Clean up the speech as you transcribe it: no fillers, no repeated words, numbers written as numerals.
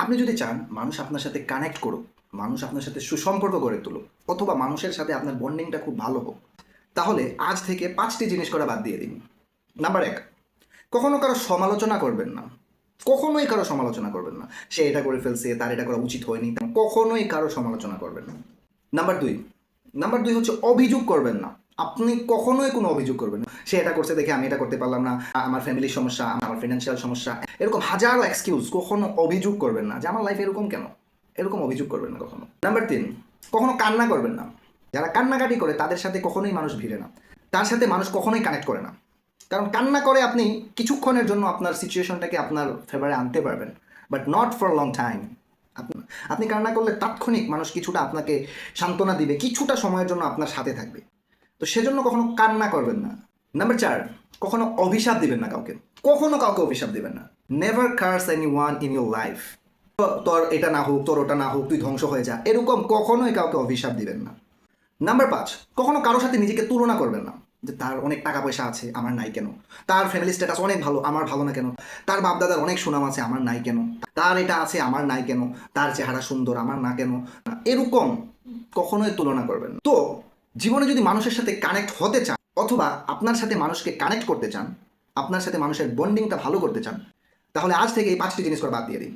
আপনি যদি চান মানুষ আপনার সাথে কানেক্ট করুক, মানুষ আপনার সাথে সুসম্পর্ক গড়ে তুলুক, অথবা মানুষের সাথে আপনার বন্ডিংটা খুব ভালো হোক, তাহলে আজ থেকে 5টি জিনিস করা বাদ দিয়ে দিন। নাম্বার 1, কখনো কারো সমালোচনা করবেন না। কখনোই কারো সমালোচনা করবেন না। সে এটা করে ফেলছে, তার এটা করা উচিত হয়নি, কখনোই কারো সমালোচনা করবেন না। নাম্বার দুই হচ্ছে অভিযোগ করবেন না। আপনি কখনোই কোনো অভিযোগ করবেন না। সে এটা করছে দেখে আমি এটা করতে পারলাম না, আমার ফ্যামিলির সমস্যা, আমার ফিনান্সিয়াল সমস্যা, এরকম হাজারো এক্সকিউজ। কখনো অভিযোগ করবেন না যে আমার লাইফ এরকম কেন, এরকম অভিযোগ করবেন না কখনো। নাম্বার 3, কখনো কান্না করবেন না। যারা কান্নাকাটি করে তাদের সাথে কখনোই মানুষ ভিড়ে না, তার সাথে মানুষ কখনোই কানেক্ট করে না। কারণ কান্না করে আপনি কিছুক্ষণের জন্য আপনার সিচুয়েশনটাকে আপনার ফেভারে আনতে পারবেন, but not for long time. আপনি কান্না করলে তাৎক্ষণিক মানুষ কিছুটা আপনাকে সান্ত্বনা দিবে, কিছুটা সময়ের জন্য আপনার সাথে থাকবে। তো সেজন্য কখনো কান্না করবেন না। নাম্বার 4, কখনো অভিশাপ দিবেন না কাউকে। কখনো কাউকে অভিশাপ দিবেন না। Never curse any one in your life. তোর এটা না হোক, তোর ওটা না হোক, তুই ধ্বংস হয়ে যা, এরকম কখনোই কাউকে অভিশাপ দিবেন না। নাম্বার 5, কখনো কারোর সাথে নিজেকে তুলনা করবেন না। যে তার অনেক টাকা পয়সা আছে, আমার নাই কেন? তার ফ্যামিলি স্ট্যাটাস অনেক ভালো, আমার ভালো না কেন? তার বাপদাদার অনেক সুনাম আছে, আমার নাই কেন? তার এটা আছে, আমার নাই কেন? তার চেহারা সুন্দর, আমার না কেন? এরকম কখনোই তুলনা করবেন না। তো জীবনে যদি মানুষের সাথে কানেক্ট হতে চান, অথবা আপনার সাথে মানুষকে কানেক্ট করতে চান, আপনার সাথে মানুষের বন্ডিংটা ভালো করতে চান, তাহলে আজ থেকে এই 5টি জিনিস করে বাদ দিয়ে দিন।